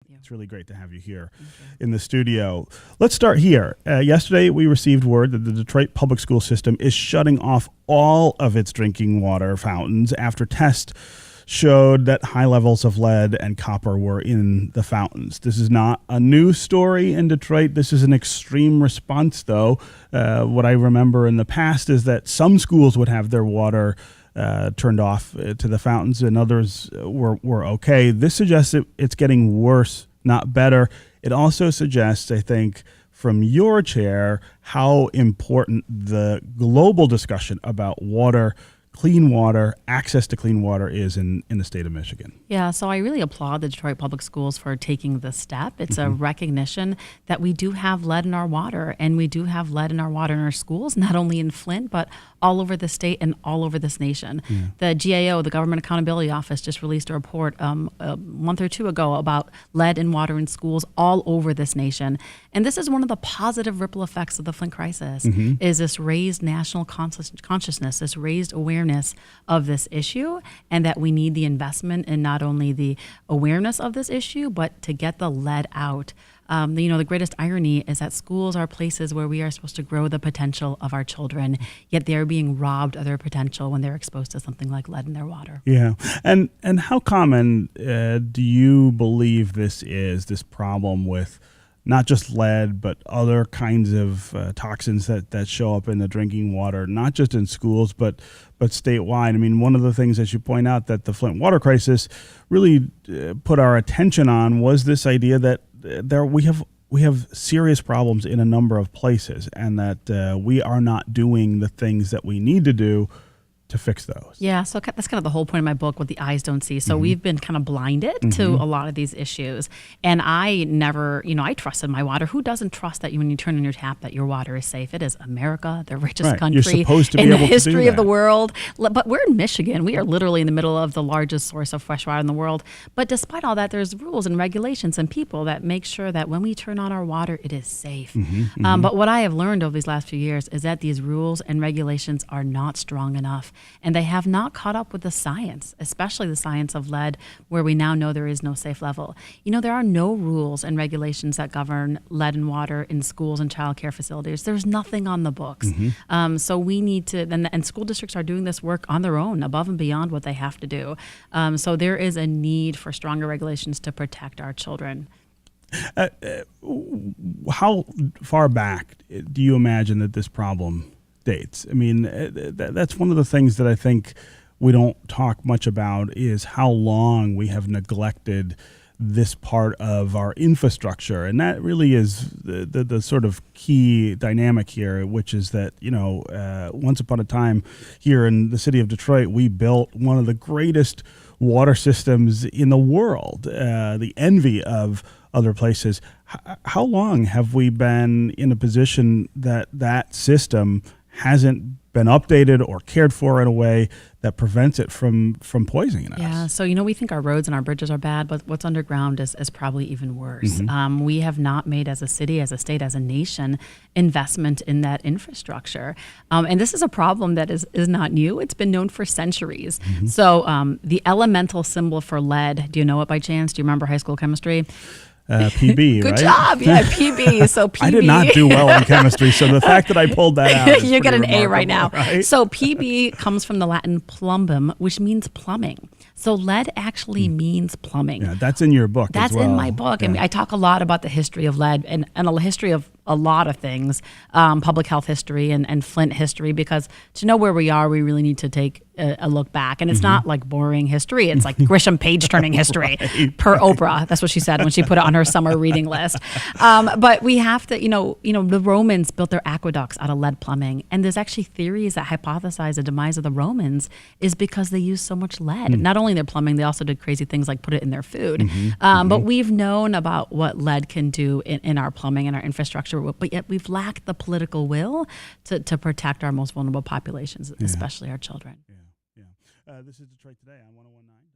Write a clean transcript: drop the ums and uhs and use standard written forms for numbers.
It's really great to have you here in the studio. Let's start here. Yesterday, we received word that the Detroit public school system is shutting off all of its drinking water fountains after tests showed that high levels of lead and copper were in the fountains. This is not a new story in Detroit. This is an extreme response, though. What I remember in the past is that some schools would have their water turned off to the fountains, and others were okay. This suggests it's getting worse, not better. It also suggests, I think, from your chair, how important the global discussion about water, clean water, access to clean water is in the state of Michigan. Yeah, so I really applaud the Detroit Public Schools for taking this step. It's a recognition that we do have lead in our water, and we do have lead in our water in our schools, not only in Flint, but all over the state and all over this nation. Yeah. The GAO, the Government Accountability Office, just released a report a month or two ago about lead in water in schools all over this nation. And this is one of the positive ripple effects of the Flint crisis, is this raised national consciousness, this raised awareness of this issue, and that we need the investment in not only the awareness of this issue, but to get the lead out. The greatest irony is that schools are places where we are supposed to grow the potential of our children, yet they're being robbed of their potential when they're exposed to something like lead in their water. Yeah. And how common do you believe this problem with not just lead, but other kinds of toxins that show up in the drinking water, not just in schools, but statewide? I mean, one of the things that you point out that the Flint water crisis really put our attention on was this idea that we have serious problems in a number of places, and that we are not doing the things that we need to do to fix those. Yeah, so that's kind of the whole point of my book, what the eyes don't see. So we've been kind of blinded to a lot of these issues. And I never, I trusted my water. Who doesn't trust that when you turn on your tap that your water is safe? It is America, the richest country in the history of the world. But we're in Michigan. We are literally in the middle of the largest source of fresh water in the world. But despite all that, there's rules and regulations and people that make sure that when we turn on our water, it is safe. But what I have learned over these last few years is that these rules and regulations are not strong enough. And they have not caught up with the science, especially the science of lead, where we now know there is no safe level. There are no rules and regulations that govern lead in water in schools and child care facilities. There's nothing on the books. So we need to, and school districts are doing this work on their own, above and beyond what they have to do. So there is a need for stronger regulations to protect our children. How far back do you imagine that this problem dates? I mean, that's one of the things that I think we don't talk much about, is how long we have neglected this part of our infrastructure. And that really is the sort of key dynamic here, which is that, once upon a time here in the city of Detroit, we built one of the greatest water systems in the world, the envy of other places. How long have we been in a position that system hasn't been updated or cared for in a way that prevents it from poisoning us? Yeah, so we think our roads and our bridges are bad, but what's underground is probably even worse. We have not made, as a city, as a state, as a nation, investment in that infrastructure. And this is a problem that is not new. It's been known for centuries. So the elemental symbol for lead, do you know it by chance? Do you remember high school chemistry? PB, Good right? job. Yeah, PB. So PB. I did not do well in chemistry, so the fact that I pulled that out is you get an A right now. Right? So PB comes from the Latin plumbum, which means plumbing. So lead actually means plumbing. Yeah, that's in your book. That's as well. in my book. Yeah. And I talk a lot about the history of lead and a history of a lot of things, public health history and Flint history, because to know where we are, we really need to take a look back. And it's not like boring history. It's like Grisham page-turning history per Oprah. That's what she said when she put it on her summer reading list. But we have to, the Romans built their aqueducts out of lead plumbing. And there's actually theories that hypothesize the demise of the Romans is because they used so much lead. Not only their plumbing, they also did crazy things like put it in their food. But we've known about what lead can do in our plumbing and our infrastructure, but yet we've lacked the political will to protect our most vulnerable populations, especially our children. This is Detroit Today on 101.9.